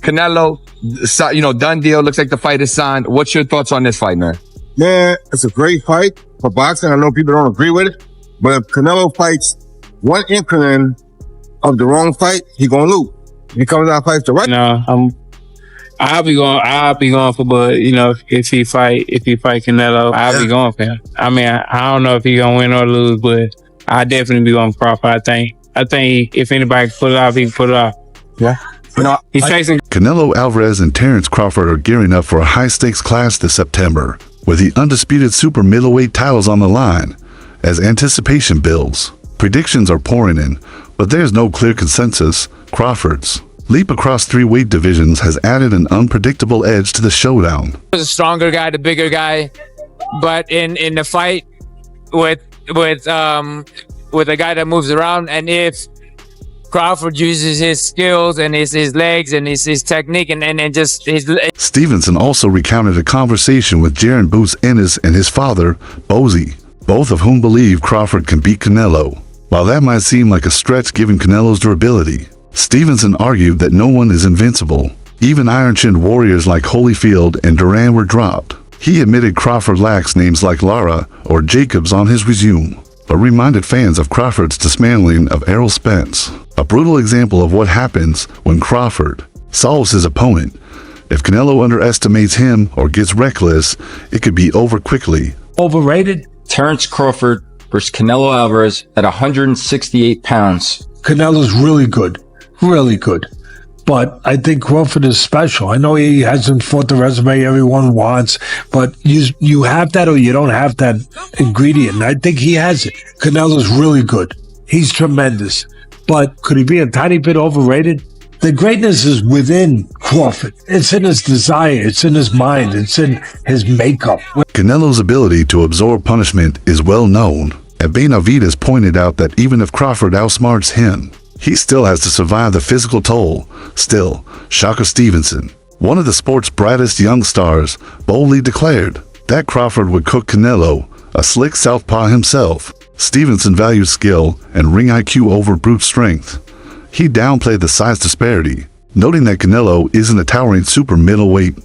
Canelo, done deal. Looks like the fight is signed. What's your thoughts on this fight, man? Man, it's a great fight for boxing. I know people don't agree with it, but if Canelo fights one inkling of the wrong fight, he gonna lose. If he comes out and fights the right. No, I'll be going for Bud. If he fight Canelo, I'll be going for him. I mean, I don't know if he gonna win or lose, but I definitely be going for Crawford. I think if anybody can pull it off, he can pull it off. Yeah. He's facing Canelo Alvarez and Terrence Crawford are gearing up for a high-stakes clash this September, with the undisputed super middleweight titles on the line. As anticipation builds, predictions are pouring in, but there's no clear consensus. Crawford's leap across 3 weight divisions has added an unpredictable edge to the showdown. the stronger guy, the bigger guy, but in the fight with a guy that moves around, and if Crawford uses his skills and his legs and his technique and just his... Stevenson also recounted a conversation with Jaron Boots Ennis and his father, Bozy, both of whom believe Crawford can beat Canelo. While that might seem like a stretch given Canelo's durability, Stevenson argued that no one is invincible. Even iron-chinned warriors like Holyfield and Duran were dropped. He admitted Crawford lacks names like Lara or Jacobs on his resume, but reminded fans of Crawford's dismantling of Errol Spence, a brutal example of what happens when Crawford solves his opponent. If Canelo underestimates him or gets reckless, it could be over quickly. Overrated? Terrence Crawford versus Canelo Alvarez at 168 pounds. Canelo's really good. Really good. But I think Crawford is special. I know he hasn't fought the resume everyone wants, but you have that or you don't have that ingredient. And I think he has it. Canelo's really good. He's tremendous. But could he be a tiny bit overrated? The greatness is within Crawford. It's in his desire. It's in his mind. It's in his makeup. Canelo's ability to absorb punishment is well known. And Benavidez pointed out that even if Crawford outsmarts him, he still has to survive the physical toll. Still, Shaka Stevenson, one of the sport's brightest young stars, boldly declared that Crawford would cook Canelo, a slick southpaw himself. Stevenson values skill and ring IQ over brute strength. He downplayed the size disparity, noting that Canelo isn't a towering super middleweight.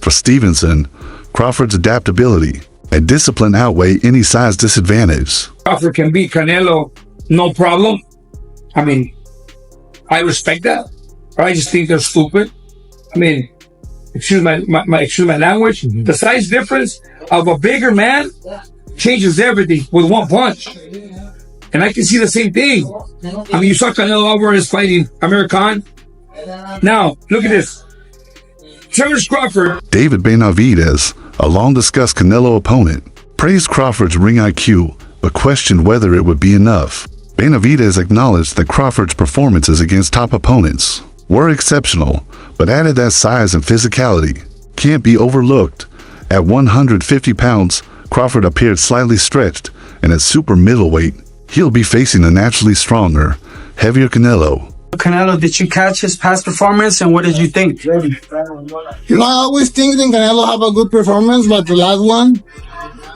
For Stevenson, Crawford's adaptability and discipline outweigh any size disadvantage. Crawford can beat Canelo, no problem. I mean, I respect that. I just think they're stupid. I mean, excuse my language. The size difference of a bigger man changes everything with one punch. And I can see the same thing. I mean, you saw Canelo Alvarez fighting Amir Khan. Now, look at this. Terrence Crawford. David Benavidez, a long-discussed Canelo opponent, praised Crawford's ring IQ, but questioned whether it would be enough. Benavidez acknowledged that Crawford's performances against top opponents were exceptional, but added that size and physicality can't be overlooked. At 150 pounds, Crawford appeared slightly stretched, and at super middleweight, he'll be facing a naturally stronger, heavier Canelo. Canelo, did you catch his past performance, and what did you think? I always think that Canelo have a good performance, but the last one,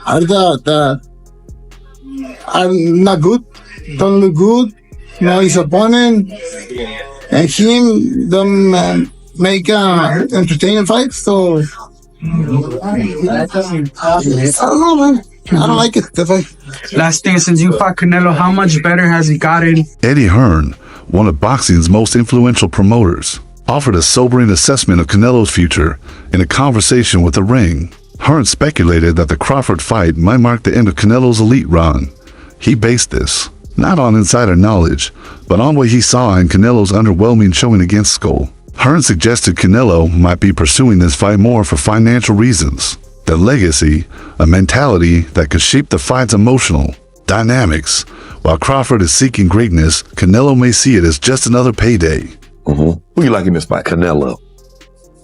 I thought I'm not good. Don't look good. His opponent and him don't make entertaining fights. So I don't know, man. I don't like it. The fight. Last thing, since you fought Canelo, how much better has he gotten? Eddie Hearn, one of boxing's most influential promoters, offered a sobering assessment of Canelo's future in a conversation with The Ring. Hearn speculated that the Crawford fight might mark the end of Canelo's elite run. He based this not on insider knowledge, but on what he saw in Canelo's underwhelming showing against Skull. Hearn suggested Canelo might be pursuing this fight more for financial reasons. The legacy, a mentality that could shape the fight's emotional dynamics. While Crawford is seeking greatness, Canelo may see it as just another payday. Who you like in this fight? Canelo.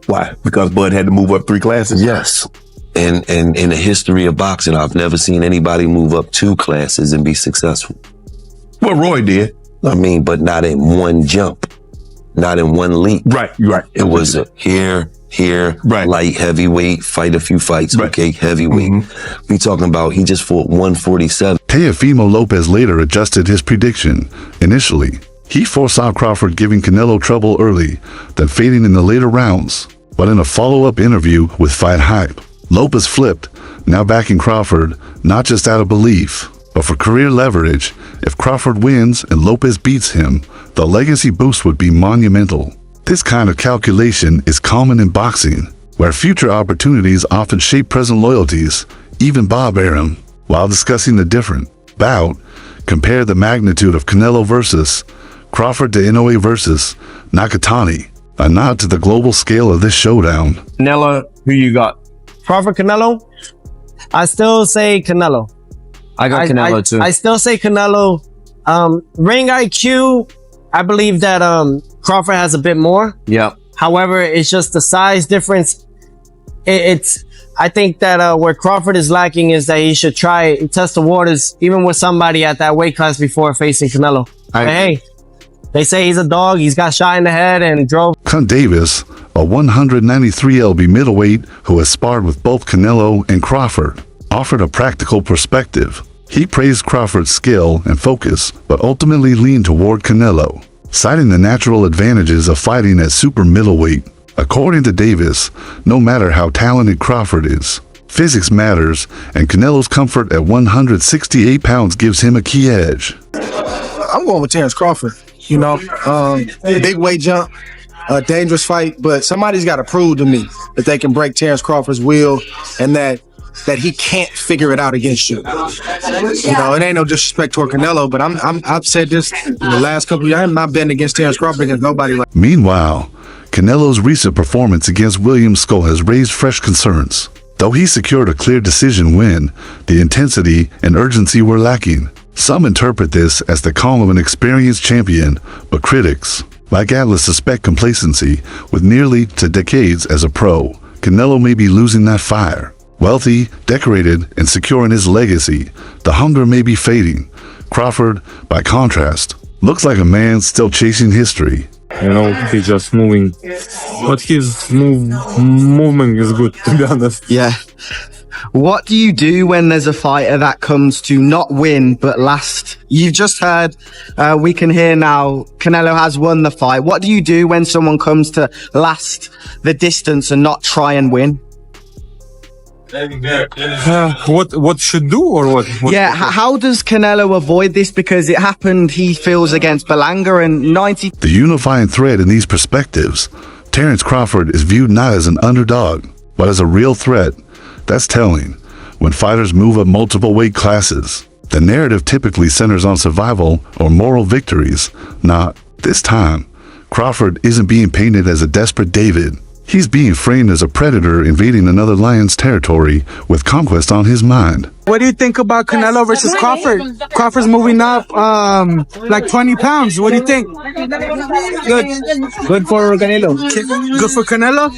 Why? Because Bud had to move up 3 classes? Yes. And in the history of boxing, I've never seen anybody move up 2 classes and be successful. Well, Roy did. I mean, but not in one jump, not in one leap. Right, you're right. It was here, right. Light, heavyweight, fight a few fights, right. Okay, heavyweight. We talking about he just fought 147. Teofimo Lopez later adjusted his prediction. Initially, He foresaw Crawford giving Canelo trouble early, then fading in the later rounds. But in a follow-up interview with Fight Hype, Lopez flipped, now backing Crawford, not just out of belief, but for career leverage. If Crawford wins and Lopez beats him, the legacy boost would be monumental. This kind of calculation is common in boxing, where future opportunities often shape present loyalties. Even Bob Arum, while discussing the different bout, compared the magnitude of Canelo versus Crawford to Inoue versus Nakatani, a nod to the global scale of this showdown. Canelo, who you got? Crawford, Canelo? I still say Canelo. I got Canelo too. I still say Canelo. Ring IQ, I believe that Crawford has a bit more. Yeah. However, it's just the size difference. I think that where Crawford is lacking is that he should try test the waters even with somebody at that weight class before facing Canelo. But hey, they say he's a dog. He's got shot in the head and drove. Cunt Davis, a 193 lb middleweight who has sparred with both Canelo and Crawford, offered a practical perspective. He praised Crawford's skill and focus, but ultimately leaned toward Canelo, citing the natural advantages of fighting at super middleweight. According to Davis, no matter how talented Crawford is, physics matters, and Canelo's comfort at 168 pounds gives him a key edge. I'm going with Terrence Crawford. You know, big weight jump, a dangerous fight, but somebody's got to prove to me that they can break Terrence Crawford's will and that he can't figure it out against you. You know, it ain't no disrespect toward Canelo, but I've said this in the last couple of years. I'm not betting against Terrence Crawford against nobody. Meanwhile, Canelo's recent performance against William Scull has raised fresh concerns. Though he secured a clear decision win, the intensity and urgency were lacking. Some interpret this as the calm of an experienced champion, but critics, like Atlas, suspect complacency. With nearly 2 decades as a pro, Canelo may be losing that fire. Wealthy, decorated, and secure in his legacy, the hunger may be fading. Crawford, by contrast, looks like a man still chasing history. You know, he's just moving, but his movement is good, to be honest. Yeah. What do you do when there's a fighter that comes to not win but last? You've just heard, we can hear now, Canelo has won the fight. What do you do when someone comes to last the distance and not try and win? What should do or what? How does Canelo avoid this? Because it happened, he feels, against Berlanga and 90. The unifying thread in these perspectives, Terrence Crawford is viewed not as an underdog, but as a real threat. That's telling. When fighters move up multiple weight classes, the narrative typically centers on survival or moral victories. Not this time. Crawford isn't being painted as a desperate David. He's being framed as a predator invading another lion's territory with conquest on his mind. What do you think about Canelo versus Crawford? Crawford's moving up like 20 pounds. What do you think? Good. Good for Canelo. Good for Canelo?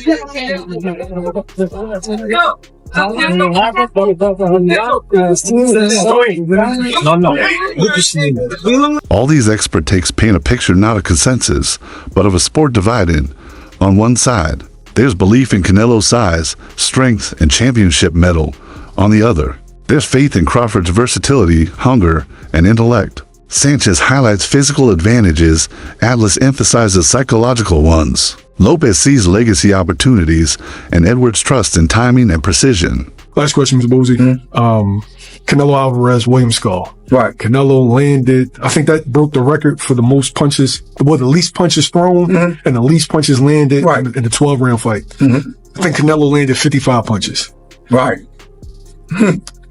All these expert takes paint a picture not of consensus, but of a sport divided. On one side, there's belief in Canelo's size, strength, and championship mettle. On the other, there's faith in Crawford's versatility, hunger, and intellect. Sanchez highlights physical advantages, Atlas emphasizes psychological ones. Lopez sees legacy opportunities, and Edwards trusts in timing and precision. Last question, Mr. Boozy. Canelo Alvarez, William Scull. Right. Canelo landed, I think that broke the record for the most punches, the least punches thrown and the least punches landed in the 12-round fight. I think Canelo landed 55 punches. Right.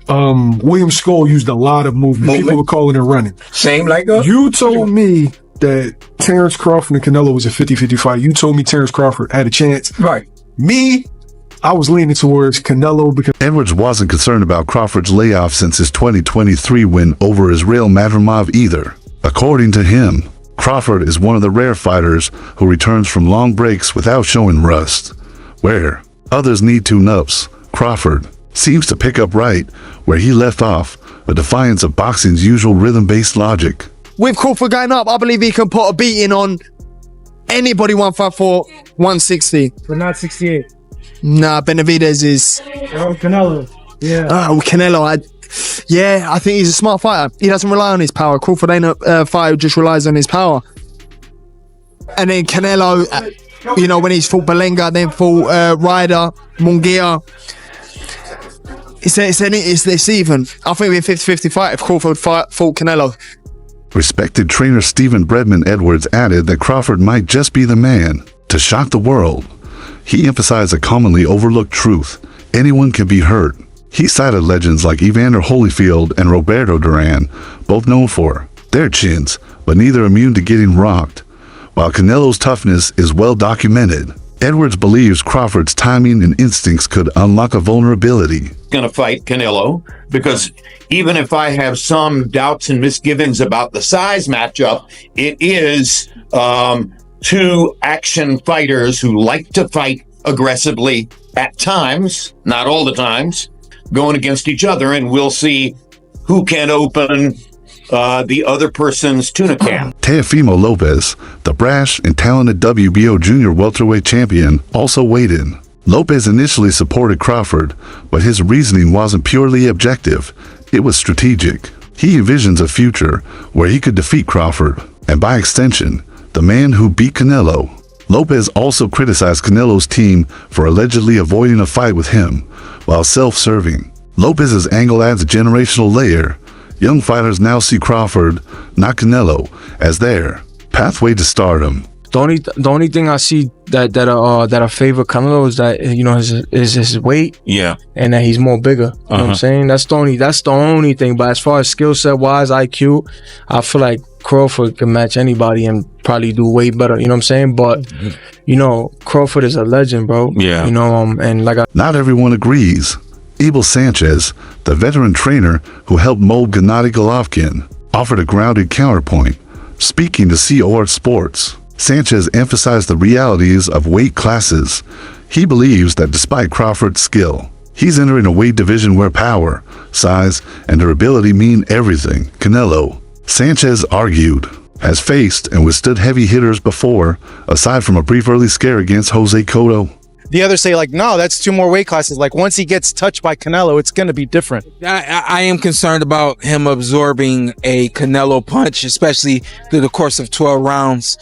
William Scull used a lot of movement. People were calling it running. Same like us. You told me that Terrence Crawford and Canelo was a 50-50 fight. You told me Terrence Crawford had a chance. Right. Me, I was leaning towards Canelo because Edwards wasn't concerned about Crawford's layoff since his 2023 win over Israel Madrimov either. According to him, Crawford is one of the rare fighters who returns from long breaks without showing rust. Where others need tune-ups, Crawford seems to pick up right where he left off, a defiance of boxing's usual rhythm-based logic. With Crawford going up, I believe he can put a beating on anybody 154, 160. But not 68. Nah, Benavidez is... Oh, Canelo. Yeah. Oh, Canelo. I think he's a smart fighter. He doesn't rely on his power. Crawford ain't a fighter who just relies on his power. And then Canelo, you know, when he's fought Berlanga, then fought Ryder, Munguia. It's even. I think it'd be a 50-50 fight if Crawford fought Canelo. Respected trainer Stephen Bredman Edwards added that Crawford might just be the man to shock the world. He emphasized a commonly overlooked truth: anyone can be hurt. He cited legends like Evander Holyfield and Roberto Duran, both known for their chins, but neither immune to getting rocked. While Canelo's toughness is well documented, Edwards believes Crawford's timing and instincts could unlock a vulnerability. Going to fight Canelo because even if I have some doubts and misgivings about the size matchup, it is two action fighters who like to fight aggressively at times, not all the times, going against each other, and we'll see who can open the other person's tuna can. Teofimo Lopez, the brash and talented WBO junior welterweight champion, also weighed in. Lopez initially supported Crawford, but his reasoning wasn't purely objective, it was strategic. He envisions a future where he could defeat Crawford, and by extension, the man who beat Canelo. Lopez also criticized Canelo's team for allegedly avoiding a fight with him, while self-serving. Lopez's angle adds a generational layer. Young fighters now see Crawford, not Canelo, as their pathway to stardom. The only thing I see that I favor Canelo is that, you know, is his weight. Yeah. And that he's more bigger. You know what I'm saying? That's the only thing. But as far as skill set wise, IQ, I feel like Crawford can match anybody and probably do way better. You know what I'm saying? But you know, Crawford is a legend, bro. Yeah. You know, and like not everyone agrees. Abel Sanchez, the veteran trainer who helped mold Gennady Golovkin, offered a grounded counterpoint. Speaking to COR Sports, Sanchez emphasized the realities of weight classes. He believes that despite Crawford's skill, he's entering a weight division where power, size, and durability mean everything. Canelo, Sanchez argued, has faced and withstood heavy hitters before, aside from a brief early scare against Jose Cotto. The others say, like, no, that's two more weight classes. Like, once he gets touched by Canelo, it's going to be different. I am concerned about him absorbing a Canelo punch, especially through the course of 12 rounds.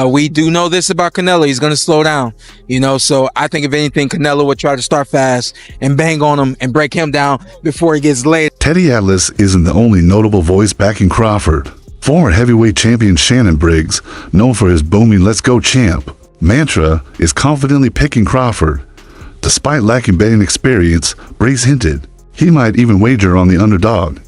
We do know this about Canelo. He's going to slow down, you know, so I think if anything, Canelo would try to start fast and bang on him and break him down before he gets laid. Teddy Atlas isn't the only notable voice backing Crawford. Former heavyweight champion Shannon Briggs, known for his booming "Let's Go Champ" mantra, is confidently picking Crawford. Despite lacking betting experience, Briggs hinted he might even wager on the underdog.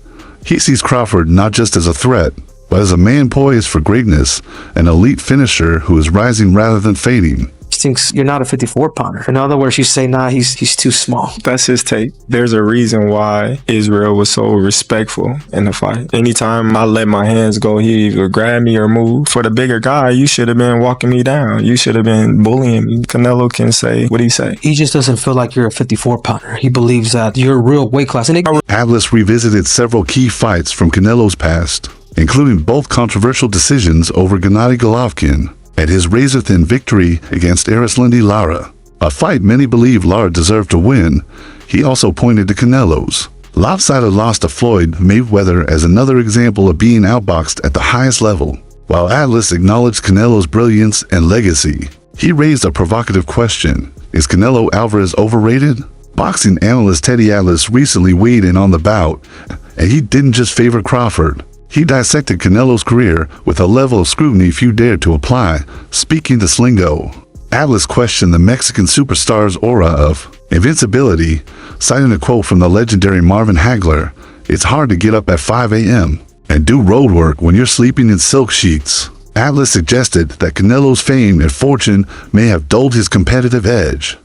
He sees Crawford not just as a threat, but as a man poised for greatness, an elite finisher who is rising rather than fading. Thinks you're not a 54 pounder. In other words, you say, nah, he's too small. That's his take. There's a reason why Israel was so respectful in the fight. Anytime I let my hands go, he either grab me or move. For the bigger guy, you should have been walking me down. You should have been bullying me. Canelo can say, what do you say? He just doesn't feel like you're a 54 pounder. He believes that you're a real weight class. Atlas revisited several key fights from Canelo's past, including both controversial decisions over Gennady Golovkin and his razor-thin victory against Erislandy Lara, a fight many believe Lara deserved to win. He also pointed to Canelo's lopsided loss to Floyd Mayweather as another example of being outboxed at the highest level. While Atlas acknowledged Canelo's brilliance and legacy, he raised a provocative question: is Canelo Alvarez overrated? Boxing analyst Teddy Atlas recently weighed in on the bout, and he didn't just favor Crawford. He dissected Canelo's career with a level of scrutiny few dared to apply. Speaking to Slingo, Atlas questioned the Mexican superstar's aura of invincibility, citing a quote from the legendary Marvin Hagler: "It's hard to get up at 5 a.m. and do road work when you're sleeping in silk sheets." Atlas suggested that Canelo's fame and fortune may have dulled his competitive edge.